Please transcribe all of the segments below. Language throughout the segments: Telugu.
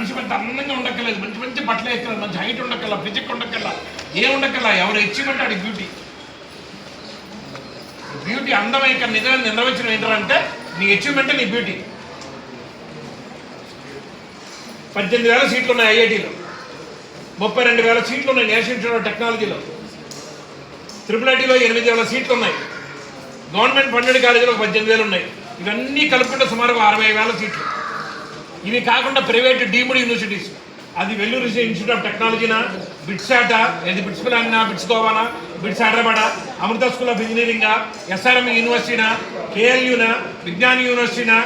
మనిషి పెద్ద అందంగా ఉండక్కర్లేదు, మంచి మంచి బట్టలు వేసుకోలేదు, మంచి హైట్ ఉండక్కర్లా, ఫిజిక్ ఉండక్కర్లా, ఏం ఉండక్కర్లా. ఎవరు అచీవ్మెంట్ ఆడి బ్యూటీ. బ్యూటీ అందమైన నిజమైన నిర్వచనం ఏంటంటే నీ అచీవ్మెంట్ నీ బ్యూటీ. 18,000 సీట్లు ఉన్నాయి ఐఐటీలో, 32,000 సీట్లు ఉన్నాయి నేషనల్ ఇన్స్టిట్యూట్ ఆఫ్ టెక్నాలజీలో, IIITలో 8,000 సీట్లు ఉన్నాయి, గవర్నమెంట్ ఫండెడ్ కాలేజీలో 18,000 ఉన్నాయి. ఇవన్నీ కలుపుకుంటే సుమారుగా 60,000 సీట్లు. ఇవి కాకుండా ప్రైవేట్ డీమ్డ్ యూనివర్సిటీస్, అది వెల్లూరు ఇన్స్టిట్యూట్ ఆఫ్ టెక్నాలజీనా, బిట్సాటా, ఏది బిట్స్ పిలానా, బిట్స్ గోవానా, బిట్స్ హైదరాబాదా, అమృత స్కూల్ ఆఫ్ ఇంజనీరింగా, ఎస్ఆర్ఎం యూనివర్సిటీనా, కేఎల్యూనా, విజ్ఞాన్ యూనివర్సిటీనా,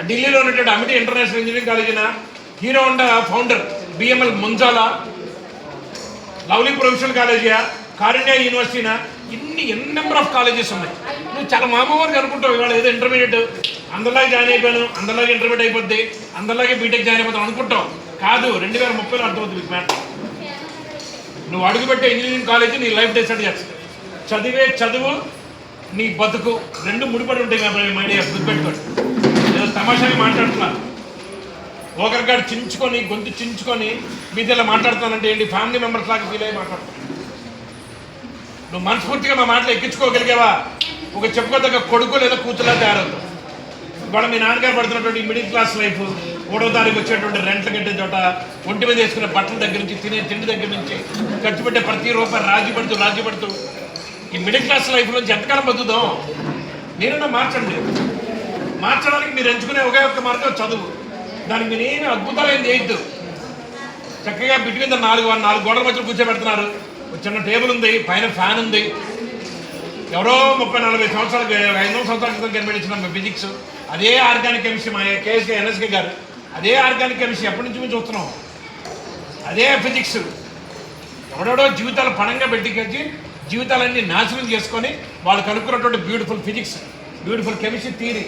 ఢిల్లీలో ఉన్నటువంటి అమిటీ ఇంటర్నేషనల్ ఇంజనీరింగ్ కాలేజీనా, హీరో హోండా ఫౌండర్ బిఎంఎల్ ముంజాలా, లవ్లీ ప్రొఫెషనల్ కాలేజీయా, కారుణ్య యూనివర్సిటీనా, ఎన్ నెంబర్ ఆఫ్ కాలేజెస్ ఉన్నాయి. నువ్వు చాలా మామూలుగా అనుకుంటావు ఇవాళ ఏదో ఇంటర్మీడియట్ అందరిలాగే జాయిన్ అయిపోయాను, అందరిలాగే ఇంటర్మీడియట్ అయిపోద్ది, అందరిలాగే బీటెక్ జాయిన్ అయిపోతాం అనుకుంటావు. కాదు, 2030లో అర్థమవుతుంది మీకు మ్యాటర్. నువ్వు అడుగుపెట్టే ఇంజనీరింగ్ కాలేజీ నీ లైఫ్ డిసైడ్ చేస్తుంది. చదివే చదువు నీ బతుకు రెండు ముడిపడి ఉంటాయి. మైండ్ గుర్తుపెట్టుకోండి. ఏదో తమాషాగా మాట్లాడుతున్నారు, ఒకరికాడు చించుకొని గొంతు చించుకొని మీతో ఇలా మాట్లాడుతానంటే ఏంటి, ఫ్యామిలీ మెంబర్స్ లాగా ఫీల్ అయ్యి మాట్లాడుతాను. నువ్వు మనస్ఫూర్తిగా మా మాటలు ఎక్కించుకోగలిగావా, ఒక చెప్పుకోదగ్గ కొడుకు లేదా కూతురులా తయారవుతావు. ఇవాళ మీ నాన్నగారు పడుతున్నటువంటి మిడిల్ క్లాస్ లైఫ్, 3వ తారీఖు వచ్చేటువంటి రెంట్లు కట్టే చోట, ఒంటి మీద వేసుకునే బట్టల దగ్గర నుంచి, తినే తిండి దగ్గర నుంచి, ఖర్చు పెట్టే ప్రతి రూపాయి రాజీ పడుతూ ఈ మిడిల్ క్లాస్ లైఫ్ నుంచి ఎంతకాలం బతుకుదాం? మీరన్నా మార్చండి. మార్చడానికి మీరు ఎంచుకునే ఒకే ఒక్క మార్గం చదువు. దానికి మీరు ఏమి అద్భుతాలు ఏం చేయొద్దు. చక్కగా బిడ్డ మీద 4 గోడల మధ్యలో కూర్చోబెడుతున్నారు. చిన్న టేబుల్ ఉంది, పైన ఫ్యాన్ ఉంది. ఎవరో 30-40 సంవత్సరాలు 5 సంవత్సరాల క్రితం కనిపెట్టించిన ఫిజిక్స్, అదే ఆర్గానిక్ కెమిస్ట్రీ మా ఎన్ఎస్కే గారు, అదే ఆర్గానిక్ కెమిస్ట్రీ ఎప్పటి నుంచి మేము చూస్తున్నాం. అదే ఫిజిక్స్ ఎవడెవడో జీవితాలు పణంగా పెట్టించి జీవితాలన్నీ నాశనం చేసుకొని వాళ్ళు కనుక్కున్నటువంటి beautiful physics, beautiful chemistry theory,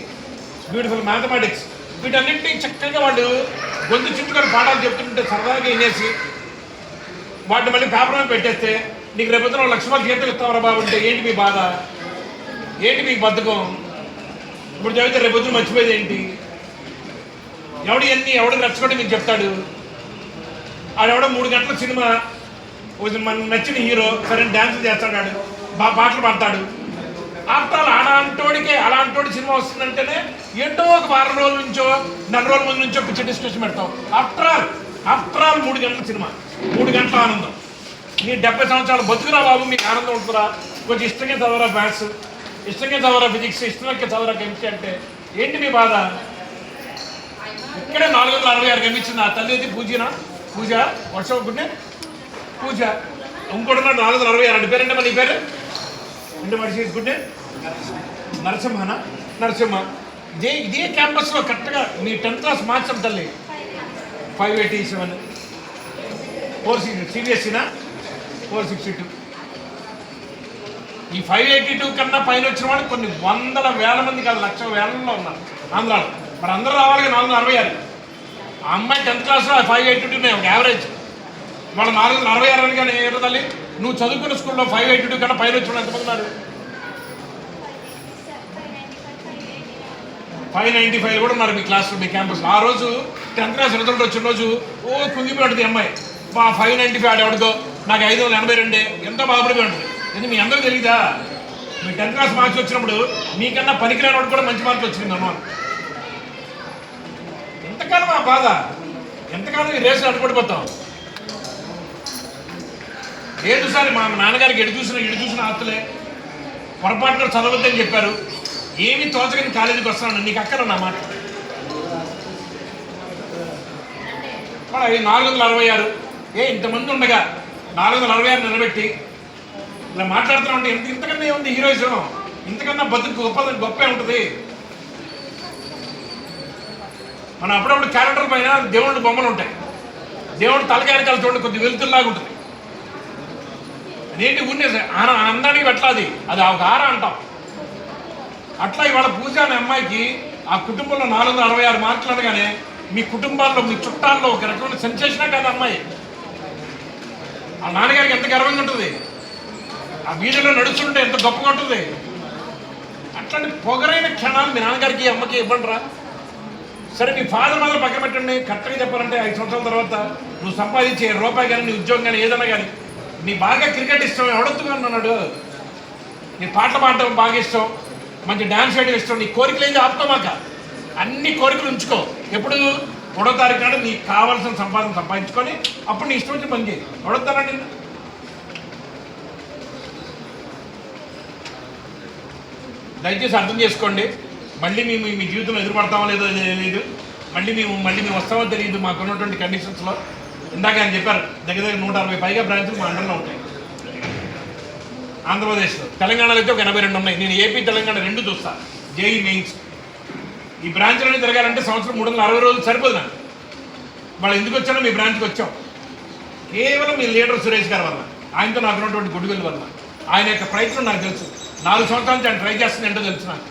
beautiful mathematics, వీటన్నింటినీ చక్కగా వాళ్ళు గొంతు చుట్టుకొని పాఠాలు చెప్తుంటే సరదాగా వినేసి వాటిని మళ్ళీ పేపర్ మీద పెట్టేస్తే నీకు రేపొద్దున 1 లక్ష రూపాయలు జీతం ఇస్తావరా బాబు అంటే ఏంటి మీ బాధ, ఏంటి మీకు బద్ధకం? ఇప్పుడు చదివితే రేపొద్దున మర్చిపోయేది ఏంటి? ఎవడు నచ్చుకుంటే మీకు చెప్తాడు. ఆడెవడో 3 గంటల సినిమా, మన నచ్చిన హీరో సరైన డ్యాన్స్ చేస్తాడు, బాగా పాటలు పాడతాడు. ఆఫ్టర్ అలాంటోడి సినిమా వస్తుందంటేనే ఏంటో ఒక 6 రోజుల నుంచో 4 రోజుల ముందు నుంచో పిచ్చ డిస్కషన్ పెడతాం. ఆఫ్టర్ ఆల్ 3 గంటల సినిమా, 3 గంటల ఆనందం. నీ 70 సంవత్సరాలు బతుకురా బాబు, మీకు ఆనందం ఉంటుందా? కొంచెం ఇష్టంగా చదవరా మ్యాథ్స్, ఇష్టంగా చదవరా ఫిజిక్స్, ఇష్టంగా చదవరా కెమిస్ట్రీ అంటే ఏంటి మీ బాధ? ఇక్కడే 466 కనిపించింది. ఆ తల్లి అయితే పూజ వర్షం గుడ్డే పూజ, ఇంకోటి 466 అంటే పేరంటే మరి నీ పేరు అంటే మనిషి గుడ్డే నరసింహ. ఇదే క్యాంపస్లో కరెక్ట్గా మీ 10th క్లాస్ మార్చాం తల్లి. 587 460 సిబిఎస్ఈనా 462. ఈ 582 కన్నా పైన వచ్చిన వాళ్ళు కొన్ని 100,000 మంది కాదు, 1,00,000 ఉన్నారు ఆంధ్రాలో. మరి అందరూ రావాలి 466. ఆ అమ్మాయి 10th క్లాస్లో 582 ఒక యావరేజ్. వాళ్ళు 466 అని కానీ ఏంటో తల్లి, నువ్వు చదువుకున్న స్కూల్లో 582 కన్నా పైన వచ్చిన ఎంతమంది ఉన్నారు? 595 కూడా ఉన్నారు మీ క్లాస్లో, మీ క్యాంపస్లో. ఆ రోజు 10th క్లాస్ రిజల్ట్ వచ్చిన రోజు కుంగిపోతుంది అమ్మాయి. 595 ఆడెవడుకో, నాకు 582 ఎంతో బాధపడిపోయి ఉంటుంది. ఇది మీ అందరూ తెలియదా? మీ 10th క్లాస్ మార్క్స్ వచ్చినప్పుడు మీకన్నా పనికిరాని వాడు కూడా మంచి మార్కులు వచ్చింది అన్నమాట. ఎంతకాలం ఆ బాధ, ఎంతకాలం ఈ రేసులు అడ్డుపడిపోతాం? లేదు సార్, మా నాన్నగారికి ఇటు చూసిన ఆస్తులే, పొరపాటున చదవద్దని చెప్పారు, ఏమీ తోచకని కాలేజీకి వస్తున్నాను, నీకు అక్కడ నా మాట. 466 ఇంతమంది ఉండగా 466 నిలబెట్టి ఇలా మాట్లాడుతున్నాం అంటే ఇంతకన్నా ఏముంది హీరోయిజం? ఇంతకన్నా బతుకు గొప్పే ఉంటుంది. మనం అప్పుడప్పుడు క్యాలెండర్ పైన దేవుళ్ళ బొమ్మలు ఉంటాయి, దేవుడు తలకాయనకాలు చూడండి కొద్ది వెలుతుల్లాగా ఉంటుంది. అదేంటి ఉన్నే అందానికి పెట్టాలి, అది ఒక ఆర అంటాం. అట్లా ఇవాళ పూజ అనే అమ్మాయికి ఆ కుటుంబంలో 466 మార్కులు అనగానే మీ కుటుంబాల్లో మీ చుట్టాల్లో ఒక రకమైన సెన్సేషనే కాదు అమ్మాయి. ఆ నాన్నగారికి ఎంత గర్వంగా ఉంటుంది, ఆ వీధిలో నడుస్తుంటే ఎంత గొప్పగా ఉంటుంది. అట్లాంటి పొగరైన క్షణాలు మీ నాన్నగారికి అమ్మకి ఇవ్వండిరా. సరే మీ ఫాదర్ మదర్ పక్కన పెట్టండి. కరెక్ట్గా చెప్పాలంటే 5 సంవత్సరాల తర్వాత నువ్వు సంపాదించే రూపాయి కానీ నీ ఉద్యోగం కానీ ఏదైనా కానీ నీ బాగా క్రికెట్ ఇష్టం ఎవడొద్దుగా అన్నాడు. నీ పాటలు పాడటం బాగా ఇష్టం, మంచి డ్యాన్స్ చేయడం ఇష్టం, నీ కోరికలు ఏది ఆపుకోమాక, అన్ని కోరికలు ఉంచుకో. ఎప్పుడు 1వ తారీఖు నాడు నీకు కావాల్సిన సంపాదన సంపాదించుకొని అప్పుడు నీ ఇష్టం వచ్చి పని చేయి. ఎవడొద్దానండి? దయచేసి అర్థం చేసుకోండి. మళ్ళీ మేము మీ జీవితంలో ఎదురుపడతామో లేదో తెలియదు, మళ్ళీ మేము వస్తామో తెలియదు. మాకున్నటువంటి కండిషన్స్లో ఇందాక ఆయన చెప్పారు దగ్గర 160 పైగా బ్రాంచ్లు మా అండర్లో ఉంటాయి ఆంధ్రప్రదేశ్లో. తెలంగాణలో అయితే ఒక 82 ఉన్నాయి. నేను ఏపీ తెలంగాణ 2 చూస్తాను. జేఈ మెయిన్స్ ఈ బ్రాంచ్లోనే తిరగాలంటే సంవత్సరం 360 రోజులు సరిపోదు నాకు. వాళ్ళు ఎందుకు వచ్చానో మీ బ్రాంచ్కి వచ్చాం కేవలం మీ లీడర్ సురేష్ గారి వల్ల, ఆయనతో నాకు ఉన్నటువంటి గుడ్విల్ వల్ల. ఆయన యొక్క ప్రయత్నం నాకు తెలుసు. 4 సంవత్సరాల నుంచి ఆయన ట్రై చేస్తుంది ఏంటో తెలుసు నాకు.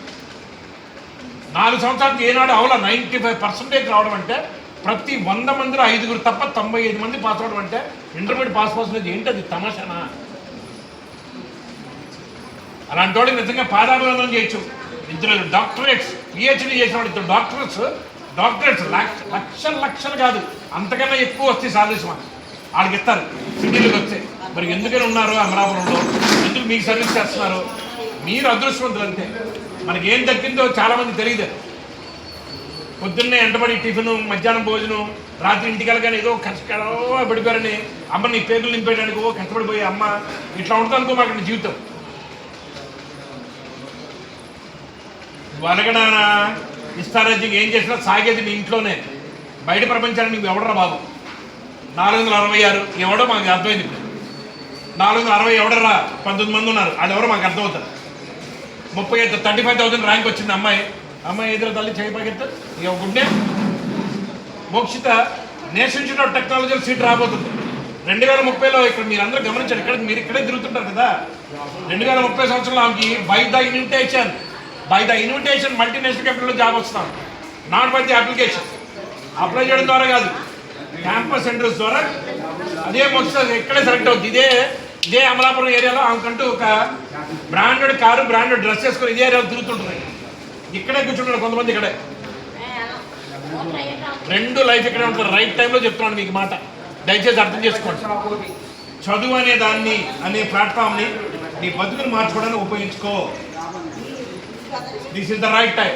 4 సంవత్సరాలకి ఏనాడు అవలా 95% రావడం అంటే ప్రతి 100 మందిలో 5 తప్ప 95 మంది పాస్ అవడం అంటే ఇంటర్మీడియట్ పాస్ పర్సెంటేజ్ ఏంటది? తమాషానా? అలాంటి వాడికి నిజంగా పాదాభివందనం చేయొచ్చు. ఇద్దరు డాక్టరేట్స్, పిహెచ్డీ చేసిన వాడు, 2 డాక్టరేట్స్ లక్షలు కాదు అంతకన్నా ఎక్కువ వస్తాయి సాలరీస్ వాళ్ళకి ఇస్తారు సిటీలకు వస్తే. మరి ఎందుకని ఉన్నారు అమలాపురంలో? ఎందుకు మీకు సర్వీస్ చేస్తున్నారు? మీరు అదృష్టవంతులు అంతే. మనకి ఏం దక్కిందో చాలామంది తెలియదు. పొద్దున్నే ఎంటబడి టిఫిన్, మధ్యాహ్నం భోజనం, రాత్రి ఇంటికి వెళ్ళగానే ఏదో కష్టపడో పడిపోయారని అమ్మ నీ పేగులు నింపేయడానికి కష్టపడిపోయి అమ్మ ఇట్లా ఉంటుంది అనుకో మాకు జీవితం. వలగడ ఇస్తారాజ్యం ఏం చేసినా సాగేది మీ ఇంట్లోనే. బయట ప్రపంచాన్ని నీకు ఎవడరా బాబు? 466 ఎవడో మాకు అర్థమైంది. ఇప్పుడు 460 ఎవడరా? 19 మంది ఉన్నారు. వాళ్ళు ఎవరో మాకు అర్థమవుతారు. 35,000 ర్యాంక్ వచ్చింది అమ్మాయి ఎదురు తల్లి చేయి పగెత్త ఇక గుడ్డే మోక్షిత నేషనల్ ఇన్స్టిట్యూట్ ఆఫ్ టెక్నాలజీలో సీట్ రాబోతుంది 2030లో. ఇక్కడ మీరు అందరూ గమనించారు, ఇక్కడ మీరు ఇక్కడే తిరుగుతుంటారు కదా. 2030 సంవత్సరంలో ఆమెకి బై ద ఇన్విటేషన్ మల్టీనేషనల్ కంపెనీలో జాబ్ వస్తున్నాం. Not by the application. Apply చేయడం ద్వారా కాదు, క్యాంపస్ సెంటర్స్ ద్వారా. అదే మోక్షిత ఇక్కడే సెలెక్ట్ అవుతుంది. ఇదే అమలాపురం ఏరియాలో ఆమెకంటూ ఒక బ్రాండెడ్ కారు, బ్రాండెడ్ డ్రెస్ వేసుకొని ఇదే ఏరియాలో తిరుగుతుంటున్నాయి. ఇక్కడే కూర్చుంటారు కొంతమంది. ఇక్కడే 2 లైఫ్ ఇక్కడే ఉంటారు. రైట్ టైంలో చెప్తున్నాను మీకు మాట, దయచేసి అర్థం చేసుకోండి. చదువు అనే దాన్ని, అనే ప్లాట్ఫామ్ని నీ బతుకుని మార్చుకోవడానికి ఉపయోగించుకో. This is the right time.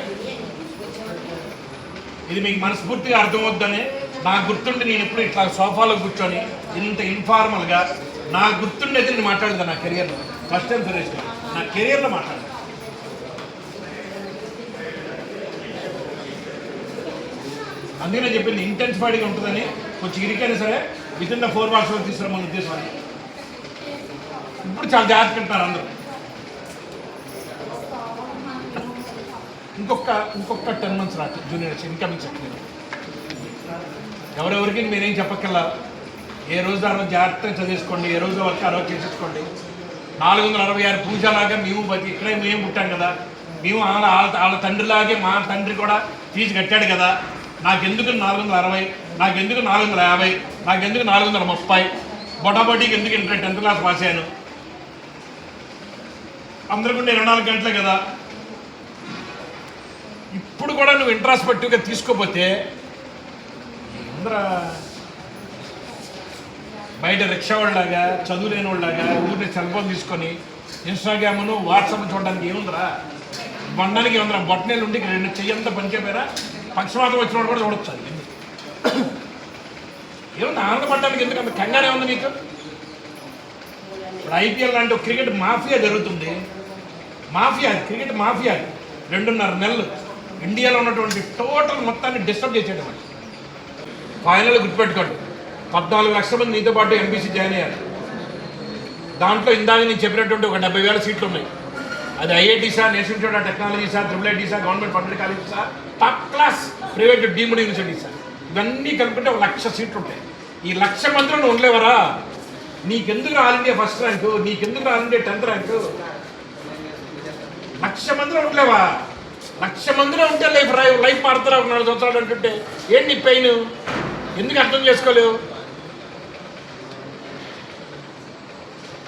ఇది మీకు మనస్ఫూర్తిగా అర్థమవుద్దని నాకు గుర్తుండి నేను ఎప్పుడు ఇట్లా సోఫాలో కూర్చొని ఇంత ఇన్ఫార్మల్గా నాకు గుర్తుండేది నేను మాట్లాడదా నా కెరియర్లో. ఫస్ట్ టైం సురేష్ గారు నా కెరియర్లో మాట్లాడతాను. అందుకనే చెప్పింది ఇంటెన్సిఫైడ్గా ఉంటుందని. కొంచెం ఇరికైనా సరే వితిన్ ద 4 వాల్స్లో తీసుకురామని ఉద్దేశం. ఇప్పుడు చాలా జాగ్రత్తగా ఉంటారు అందరూ. ఇంకొక 10 months రాదు జూనియర్స్ ఇన్కమింగ్ సెక్రటరీ. ఎవరెవరికి మీరేం చెప్పక్కర్లా. ఏ రోజు ఆ రోజు జాగ్రత్తగా చదివేసుకోండి, ఏ రోజు వర్క్ ఆ రోజు చేసేసుకోండి. 466 పూజలాగా మేము ఇక్కడే మేము పుట్టాం కదా, మేము వాళ్ళ తండ్రిలాగే మా తండ్రి కూడా ఫీజు కట్టాడు కదా. నాకెందుకు 460, నాకెందుకు 450, నాకెందుకు 430, బొటాబొటీకి ఎందుకు ఇంటర్ 10th క్లాస్ పాస్ అయ్యాను. అందరికీ 24 గంటలే కదా. ఇప్పుడు కూడా నువ్వు ఇంట్రాస్పెక్టివ్గా తీసుకోపోతే అందరూ బయట రిక్షా వాళ్ళలాగా, చదువు లేని వాళ్ళలాగా ఊరిని సెల్ ఫోన్ తీసుకొని ఇన్స్టాగ్రామ్ను వాట్సాప్ చూడడానికి ఏముందిరా? బండానికి ఏముందిరా? బొట్టనేలు ఉండి 2 చెయ్యంతా పనిచేపోయారా? పక్షవాతం వచ్చిన వాడు కూడా చూడొచ్చు. అది ఏమన్నా ఆనందపడడానికి ఎందుకంటే కంగానే ఉంది మీకు. ఇప్పుడు ఐపీఎల్ లాంటి క్రికెట్ మాఫియా జరుగుతుంది. క్రికెట్ మాఫియా 2.5 నెలలు ఇండియాలో ఉన్నటువంటి టోటల్ మొత్తాన్ని డిస్టర్బ్ చేసేయడం. ఫైనల్ గుర్తుపెట్టుకోండి, 14 లక్షల మంది నీతో పాటు ఎంబీసీ జాయిన్ అయ్యారు. దాంట్లో ఇందాక నేను చెప్పినటువంటి ఒక 70,000 సీట్లు ఉన్నాయి. అది ఐఐటీసా, నేషనల్ ఇన్స్టిట్యూట్ ఆఫ్ టెక్నాలజీసా, IIITసా, గవర్నమెంట్ ఫండెడ్ కాలేజెసా, టాప్ క్లాస్ ప్రైవేట్ డీమ్డ్ యూనివర్సిటీసా, ఇవన్నీ కలుపుకుంటే 1,00,000 సీట్లు ఉంటాయి. ఈ 1,00,000 మందిలో నువ్వు ఉండలేవరా? నీకెందుకు ఆల్ ఇండియా ఫస్ట్ ర్యాంకు? నీకెందుకు ఆల్ ఇండియా 10th ర్యాంకు? 1,00,000 మందిలో ఉండలేవా? 1,00,000 మందిలో ఉంటే లైఫ్ మారుతారా? 4 సంవత్సరాలు అంటుంటే ఏంటి నీ పెయిన్? ఎందుకు అర్థం చేసుకోలేవు?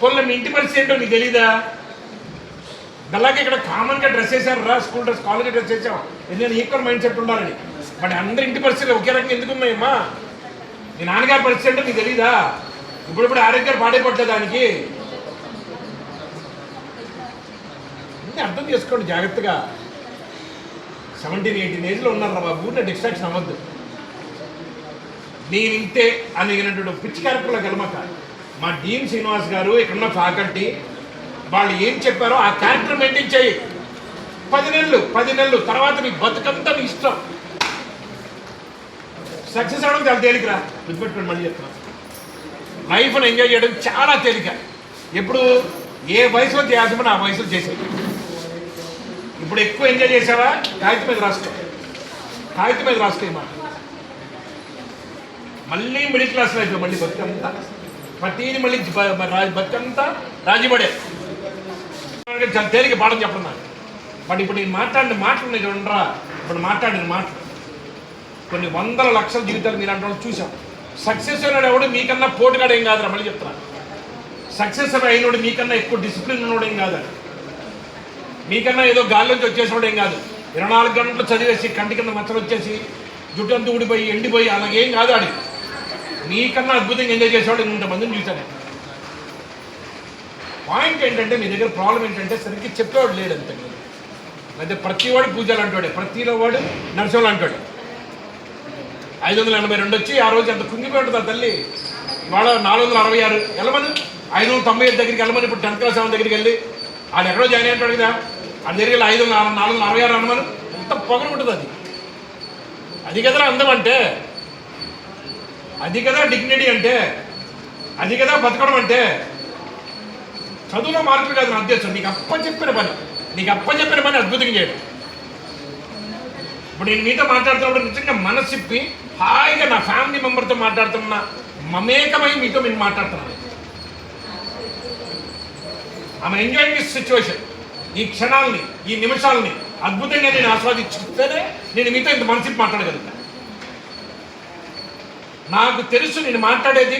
కొన్ని మీ ఇంటి పరిస్థితి ఏంటో నీకు తెలీదా? అలాగే ఇక్కడ కామన్గా డ్రెస్ వేసారు రా, స్కూల్ డ్రెస్, కాలేజ్ డ్రెస్ వేసాం. ఎందుకంటే ఈక్వల్ మైండ్ సెట్ ఉండాలని. బట్ అందరి ఇంటి పరిస్థితులు ఒకే రకంగా ఎందుకు ఉన్నాయమ్మా? మీ నాన్నగారి పరిస్థితి అంటే మీకు తెలీదా? ఇప్పుడు ఆరోగ్యాలు పాడైపోతుంది దానికి. అర్థం చేసుకోండి జాగ్రత్తగా. 17-18 ఏజ్లో ఉన్నారా బాబు, నా డిస్ట్రాక్షన్ అవ్వద్దు. నేను ఇంతే అనేటువంటి పిచ్చి క్యారెక్టర్లో గెలమక. మా డీన్ శ్రీనివాస్ గారు, ఇక్కడున్న ఫ్యాకల్టీ వాళ్ళు ఏం చెప్పారో ఆ క్యారెక్టర్ మెయింటైన్ చేయి. 10 నెలలు తర్వాత నీ బతుకంతా నీ ఇష్టం. సక్సెస్ అవడం చాలా తేలికరా, గుర్తుపెట్టుకోండి. మళ్ళీ చెప్తున్నాను, లైఫ్ని ఎంజాయ్ చేయడం చాలా తేలిక. ఎప్పుడు ఏ వయసులో చేయాల్సిన ఆ వయసులో చేసేది. ఇప్పుడు ఎక్కువ ఎంజాయ్ చేసావా, కాగితం మీద రాసుకో మాట. మళ్ళీ మిడిల్ క్లాస్ లైఫ్, మళ్ళీ బతుకంతా ప్రతిదీ మళ్ళీ బతుకంతా రాజీపడే. చాలా తేలిక పాఠం చెప్పడం నాకు. బట్ ఇప్పుడు నేను మాట్లాడిన మాటలు నేను చూడరా, ఇప్పుడు మాట్లాడిన మాటలు కొన్ని వందల లక్షల జీవితాలు మీరు అంటే చూసాం. సక్సెస్ అయినాడు ఎవడు మీకన్నా పోటుగాడు ఏం కాదురా, మళ్ళీ చెప్తున్నా. సక్సెస్ అయినోడు మీకన్నా ఎక్కువ డిసిప్లిన్ ఉన్నోడు ఏం కాదు. మీకన్నా ఏదో గాల్లోంచి వచ్చేసినోడు ఏం కాదు. 24 గంటలు చదివేసి కంటి కింద మచ్చలు వచ్చేసి జుట్టు అంతా ఊడిపోయి ఎండిపోయి అలాగేం కాదు. ఆడి మీకన్నా అద్భుతంగా ఎంజాయ్ చేసేవాడు ఇంతమందిని చూశాను. పాయింట్ ఏంటంటే మీ దగ్గర ప్రాబ్లం ఏంటంటే సరిగ్గా చెప్పేవాడు లేడు అంతే. అయితే ప్రతివాడు పూజలు అంటాడు, ప్రతిలో వాడు నరసింహులు అంటాడు. 582 వచ్చి ఆ రోజు అంత కుంగిపోతుంది ఆ తల్లి. ఇవాళ 466 వెళ్ళమని 597 దగ్గరికి వెళ్ళమని. ఇప్పుడు 10th క్లాస్ 7 దగ్గరికి వెళ్ళి ఆయన ఎక్కడో జాయిన్ అయ్యాడు కదా, అది దగ్గరికి 466 అనమని. ఎంత పొగరు ఉంటుంది అది కదరా అందం అంటే, అది కదా డిగ్నిటీ అంటే, అది కదా బతకడం అంటే. చదువులో మార్కులు కాదు నా ఉద్దేశం, నీకు అప్పచెప్పిన పని అద్భుతంగా చేయడం. ఇప్పుడు నేను మీతో మాట్లాడుతున్నప్పుడు నిజంగా మనసిప్పి హాయిగా నా ఫ్యామిలీ మెంబర్తో మాట్లాడుతున్నా, మమేకమై మీతో నేను మాట్లాడుతున్నాను. ఆమె ఎంజాయింగ్ దిస్ సిచ్యువేషన్. ఈ క్షణాలని, ఈ నిమిషాలని అద్భుతంగా నేను ఆస్వాదించితేనే నేను మీతో ఇంత మనసిప్పి మాట్లాడగలుగుతాను. నాకు తెలుసు నేను మాట్లాడేది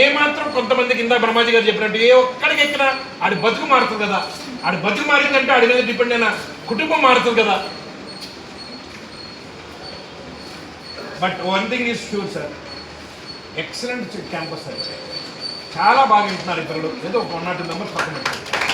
ఏమాత్రం కొంతమందికి ఇందా బ్రహ్మాజీ గారు చెప్పినట్టు ఏ ఒక్కడికి ఎక్కినా ఆడి బతుకు మారుతుంది కదా. ఆడి బతుకు మారిందంటే ఆడి మీద డిపెండ్ అయిన కుటుంబం మారుతుంది కదా. But one thing is sure sir, excellent campus sir. చాలా బాగా వింటున్నారు ఈ పిల్లలు. ఏదో 1 or 2 మెంబర్స్ పక్కన పెట్టారు.